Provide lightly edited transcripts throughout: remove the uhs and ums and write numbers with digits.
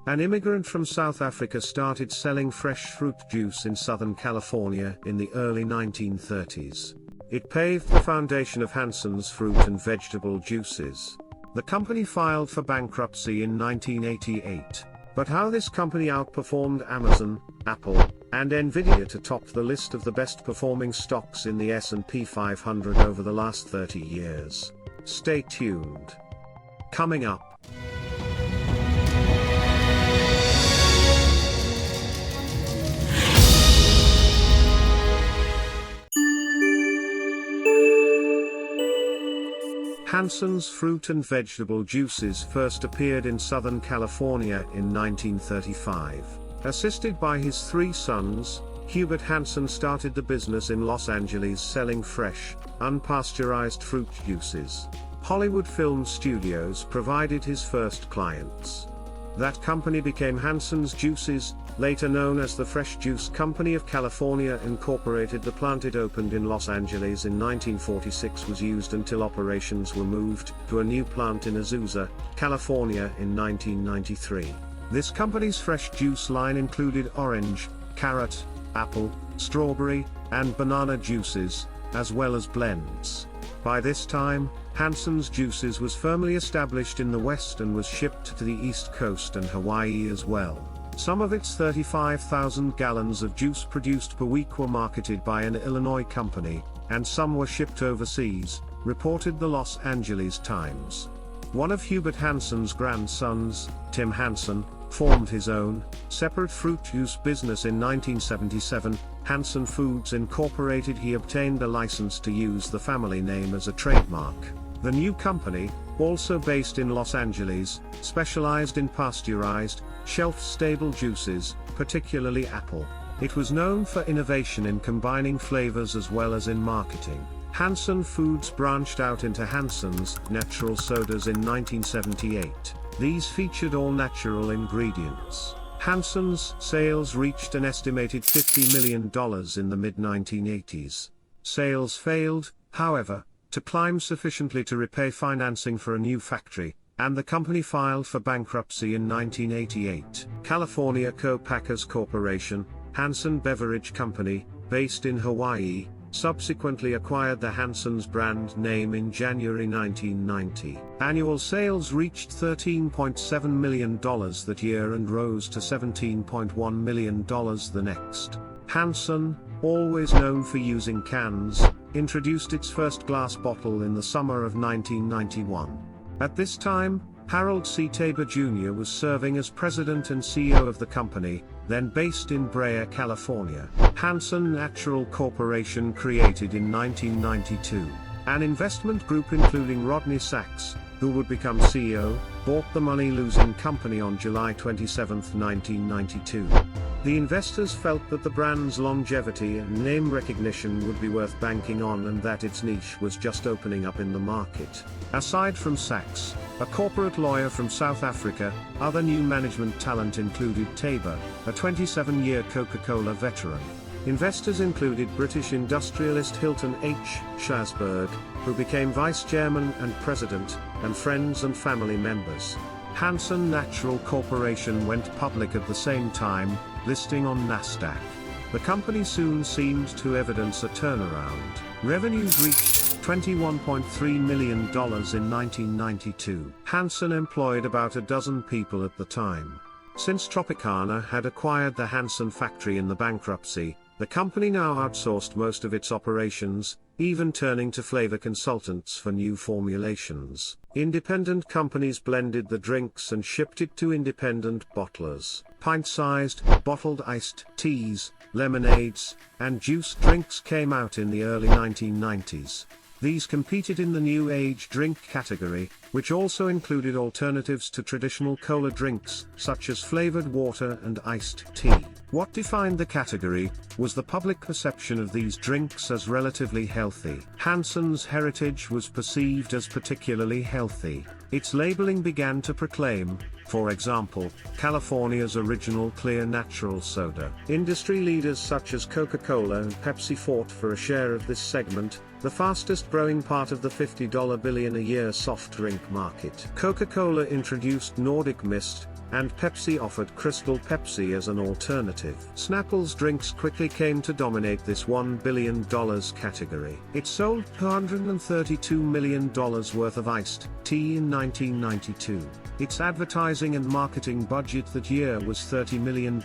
An immigrant from South Africa started selling fresh fruit juice in Southern California in the early 1930s. It paved the foundation of Hansen's fruit and vegetable juices. The company filed for bankruptcy in 1988. But how this company outperformed Amazon, Apple, and Nvidia to top the list of the best performing stocks in the S&P 500 over the last 30 years? Stay tuned. Coming up. Hansen's fruit and vegetable juices first appeared in Southern California in 1935. Assisted by his three sons, Hubert Hansen started the business in Los Angeles selling fresh, unpasteurized fruit juices. Hollywood Film Studios provided his first clients. That company became Hansen's Juices, later known as the Fresh Juice Company of California Incorporated. The plant it opened in Los Angeles in 1946 was used until operations were moved to a new plant in Azusa, California in 1993. This company's fresh juice line included orange, carrot, apple, strawberry, and banana juices, as well as blends. By this time, Hansen's Juices was firmly established in the West and was shipped to the East Coast and Hawaii as well. Some of its 35,000 gallons of juice produced per week were marketed by an Illinois company, and some were shipped overseas, reported the Los Angeles Times. One of Hubert Hansen's grandsons, Tim Hansen, formed his own, separate fruit juice business in 1977, Hansen Foods Incorporated. He obtained a license to use the family name as a trademark. The new company, also based in Los Angeles, specialized in pasteurized, shelf-stable juices, particularly apple. It was known for innovation in combining flavors as well as in marketing. Hansen Foods branched out into Hansen's natural sodas in 1978. These featured all natural ingredients. Hansen's sales reached an estimated $50 million in the mid-1980s. Sales failed, however, to climb sufficiently to repay financing for a new factory, and the company filed for bankruptcy in 1988. California Co-Packers Corporation, Hansen Beverage Company, based in Hawaii, subsequently acquired the Hansen's brand name in January 1990. Annual sales reached $13.7 million that year and rose to $17.1 million the next. Hansen, always known for using cans, introduced its first glass bottle in the summer of 1991. At this time, Harold C. Tabor Jr. was serving as president and CEO of the company, then based in Brea, California. Hansen Natural Corporation, created in 1992. An investment group including Rodney Sachs, who would become CEO, bought the money-losing company on July 27, 1992. The investors felt that the brand's longevity and name recognition would be worth banking on and that its niche was just opening up in the market. Aside from Sachs, a corporate lawyer from South Africa, other new management talent included Tabor, a 27-year Coca-Cola veteran. Investors included British industrialist Hilton H. Shasberg, who became vice chairman and president, and friends and family members. Hansen Natural Corporation went public at the same time, listing on Nasdaq. The company soon seemed to evidence a turnaround. Revenues reached $21.3 million in 1992. Hansen employed about a dozen people at the time. Since Tropicana had acquired the Hansen factory in the bankruptcy, the company now outsourced most of its operations, even turning to flavor consultants for new formulations. Independent companies blended the drinks and shipped it to independent bottlers. Pint-sized, bottled iced teas, lemonades, and juice drinks came out in the early 1990s. These competed in the new age drink category, which also included alternatives to traditional cola drinks, such as flavored water and iced tea. What defined the category was the public perception of these drinks as relatively healthy. Hansen's heritage was perceived as particularly healthy. Its labeling began to proclaim, for example, California's original clear natural soda. Industry leaders such as Coca-Cola and Pepsi fought for a share of this segment, the fastest growing part of the $50 billion a year soft drink market. Coca-Cola introduced Nordic Mist, and Pepsi offered Crystal Pepsi as an alternative. Snapple's drinks quickly came to dominate this $1 billion category. It sold $232 million worth of iced tea in 1992. Its advertising and marketing budget that year was $30 million,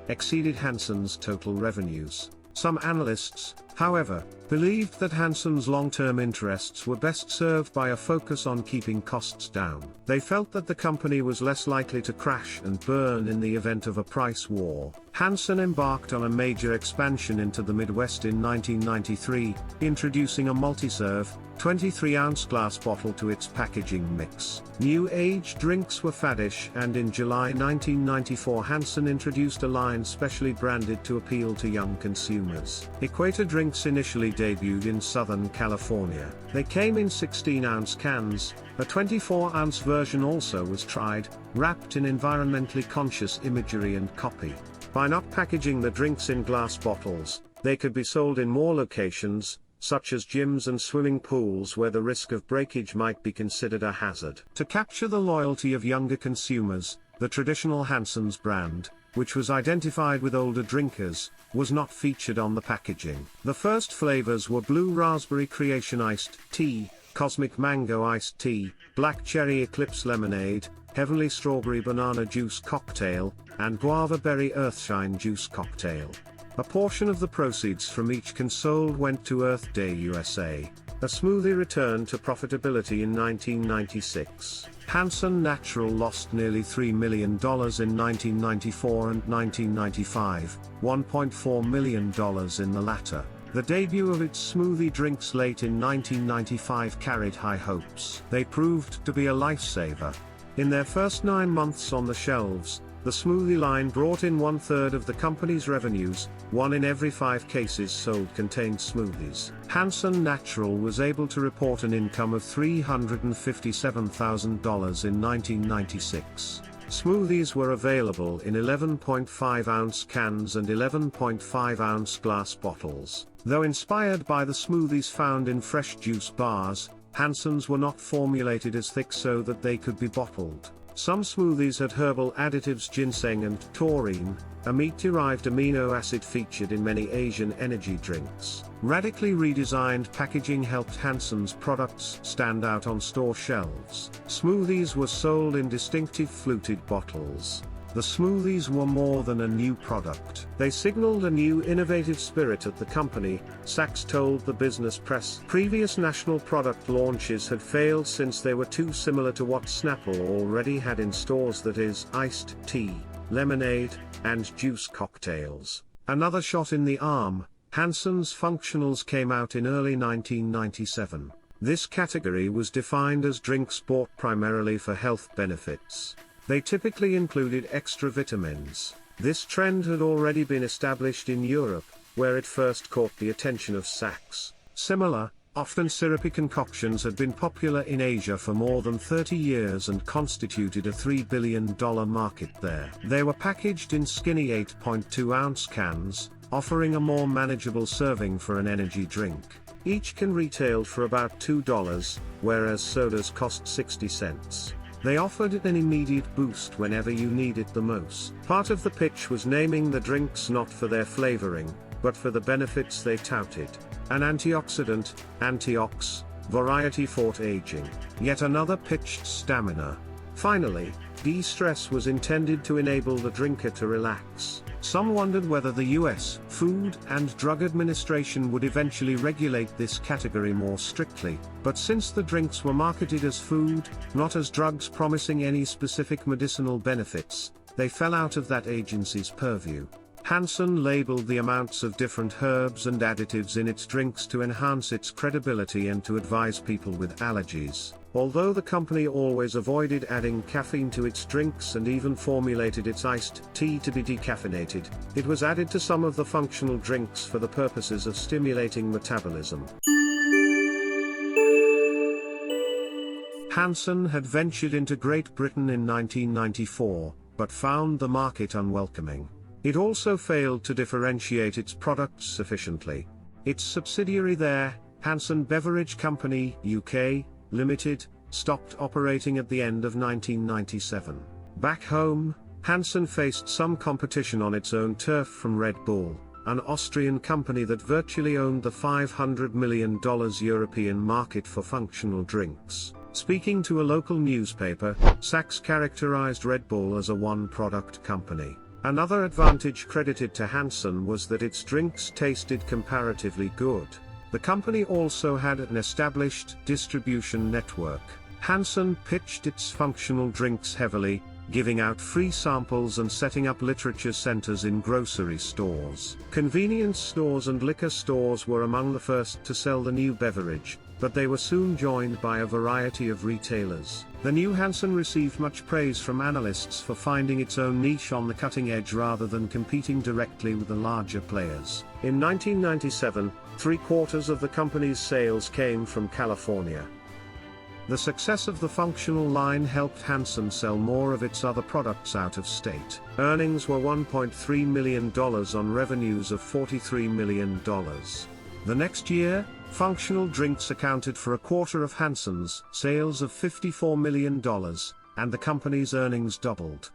exceeded Hansen's total revenues. Some analysts, however, believed that Hansen's long-term interests were best served by a focus on keeping costs down. They felt that the company was less likely to crash and burn in the event of a price war. Hansen embarked on a major expansion into the Midwest in 1993, introducing a multi-serve, 23-ounce glass bottle to its packaging mix. New age drinks were faddish, and in July 1994 Hansen introduced a line specially branded to appeal to young consumers. Equator drinks initially debuted in Southern California. They came in 16-ounce cans. A 24-ounce version also was tried, wrapped in environmentally conscious imagery and copy. By not packaging the drinks in glass bottles, they could be sold in more locations, such as gyms and swimming pools where the risk of breakage might be considered a hazard. To capture the loyalty of younger consumers, the traditional Hansen's brand, which was identified with older drinkers, was not featured on the packaging. The first flavors were Blue Raspberry Creation Iced Tea, Cosmic Mango Iced Tea, Black Cherry Eclipse Lemonade, Heavenly Strawberry Banana Juice Cocktail, and Guava Berry Earthshine Juice Cocktail. A portion of the proceeds from each can sold went to Earth Day USA. A smoothie returned to profitability in 1996. Hansen Natural lost nearly $3 million in 1994 and 1995, $1.4 million in the latter. The debut of its smoothie drinks late in 1995 carried high hopes. They proved to be a lifesaver. In their first 9 months on the shelves, the smoothie line brought in 1/3 of the company's revenues. 1 in every 5 cases sold contained smoothies. Hansen Natural was able to report an income of $357,000 in 1996. Smoothies were available in 11.5-ounce cans and 11.5-ounce glass bottles. Though inspired by the smoothies found in fresh juice bars, Hansen's were not formulated as thick so that they could be bottled. Some smoothies had herbal additives, ginseng and taurine, a meat-derived amino acid featured in many Asian energy drinks. Radically redesigned packaging helped Hansen's products stand out on store shelves. Smoothies were sold in distinctive fluted bottles. The smoothies were more than a new product. They signaled a new innovative spirit at the company, Sachs told the business press. Previous national product launches had failed since they were too similar to what Snapple already had in stores, that is, iced tea, lemonade, and juice cocktails. Another shot in the arm, Hansen's Functionals came out in early 1997. This category was defined as drinks bought primarily for health benefits. They typically included extra vitamins. This trend had already been established in Europe, where it first caught the attention of Sachs. Similar, often syrupy concoctions had been popular in Asia for more than 30 years and constituted a $3 billion market there. They were packaged in skinny 8.2-ounce cans, offering a more manageable serving for an energy drink. Each can retailed for about $2, whereas sodas cost 60 cents. They offered an immediate boost whenever you need it the most. Part of the pitch was naming the drinks not for their flavoring, but for the benefits they touted. An antioxidant, antiox, variety fought aging. Yet another pitched stamina. Finally, de-stress was intended to enable the drinker to relax. Some wondered whether the U.S. Food and Drug Administration would eventually regulate this category more strictly, but since the drinks were marketed as food, not as drugs promising any specific medicinal benefits, they fell out of that agency's purview. Hansen labeled the amounts of different herbs and additives in its drinks to enhance its credibility and to advise people with allergies. Although the company always avoided adding caffeine to its drinks and even formulated its iced tea to be decaffeinated, it was added to some of the functional drinks for the purposes of stimulating metabolism. Hansen had ventured into Great Britain in 1994, but found the market unwelcoming. It also failed to differentiate its products sufficiently. Its subsidiary there, Hansen Beverage Company, UK, Limited, stopped operating at the end of 1997. Back home, Hansen faced some competition on its own turf from Red Bull, an Austrian company that virtually owned the $500 million European market for functional drinks. Speaking to a local newspaper, Sachs characterized Red Bull as a one-product company. Another advantage credited to Hansen was that its drinks tasted comparatively good. The company also had an established distribution network. Hansen pitched its functional drinks heavily, giving out free samples and setting up literature centers in grocery stores. Convenience stores and liquor stores were among the first to sell the new beverage, but they were soon joined by a variety of retailers. The new Hansen received much praise from analysts for finding its own niche on the cutting edge rather than competing directly with the larger players. In 1997, 3/4 of the company's sales came from California. The success of the functional line helped Hansen sell more of its other products out of state. Earnings were $1.3 million on revenues of $43 million. The next year, functional drinks accounted for 1/4 of Hansen's sales of $54 million, and the company's earnings doubled.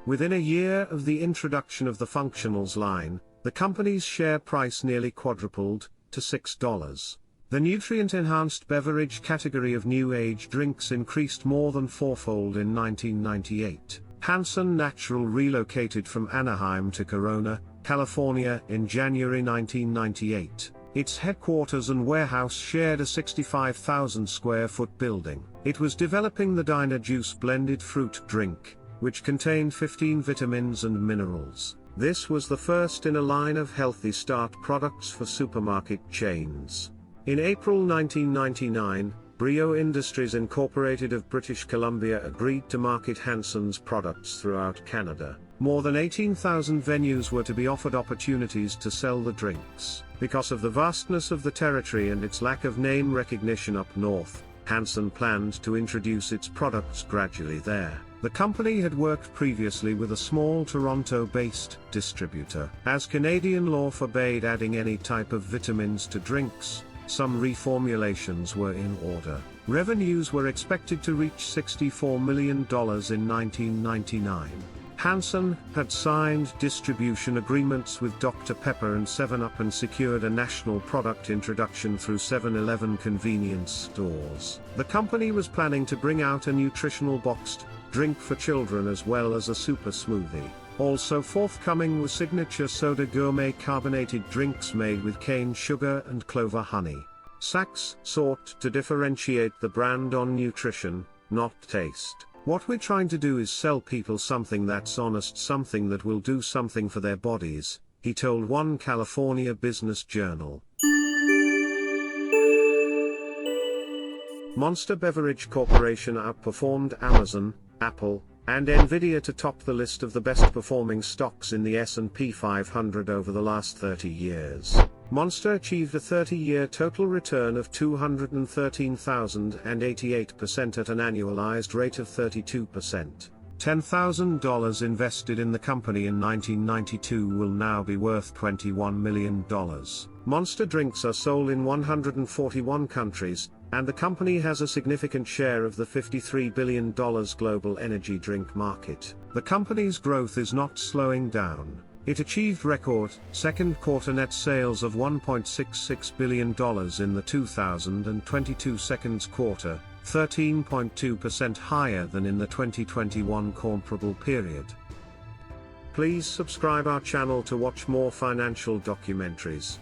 Within a year of the introduction of the functionals line, the company's share price nearly quadrupled to $6. The nutrient-enhanced beverage category of new age drinks increased more than fourfold in 1998. Hansen Natural relocated from Anaheim to Corona, California in January 1998. Its headquarters and warehouse shared a 65,000 square foot building. It was developing the Diner Juice blended fruit drink, which contained 15 vitamins and minerals. This was the first in a line of Healthy Start products for supermarket chains. In April 1999, Brio Industries Incorporated of British Columbia agreed to market Hansen's products throughout Canada. More than 18,000 venues were to be offered opportunities to sell the drinks. Because of the vastness of the territory and its lack of name recognition up north, Hansen planned to introduce its products gradually there. The company had worked previously with a small Toronto-based distributor. As Canadian law forbade adding any type of vitamins to drinks, some reformulations were in order. Revenues were expected to reach $64 million in 1999. Hansen had signed distribution agreements with Dr. Pepper and 7-Up and secured a national product introduction through 7-Eleven convenience stores. The company was planning to bring out a nutritional boxed drink for children as well as a super smoothie. Also forthcoming was signature soda gourmet carbonated drinks made with cane sugar and clover honey. Sachs sought to differentiate the brand on nutrition, not taste. What we're trying to do is sell people something that's honest, something that will do something for their bodies, he told one California Business Journal. Monster Beverage Corporation outperformed Amazon, Apple, and Nvidia to top the list of the best performing stocks in the S&P 500 over the last 30 years. Monster achieved a 30-year total return of 213,088% at an annualized rate of 32%. $10,000 invested in the company in 1992 will now be worth $21 million. Monster drinks are sold in 141 countries, and the company has a significant share of the $53 billion global energy drink market. The company's growth is not slowing down. It achieved record second quarter net sales of $1.66 billion in the 2022 second quarter, 13.2% higher than in the 2021 comparable period. Please subscribe our channel to watch more financial documentaries.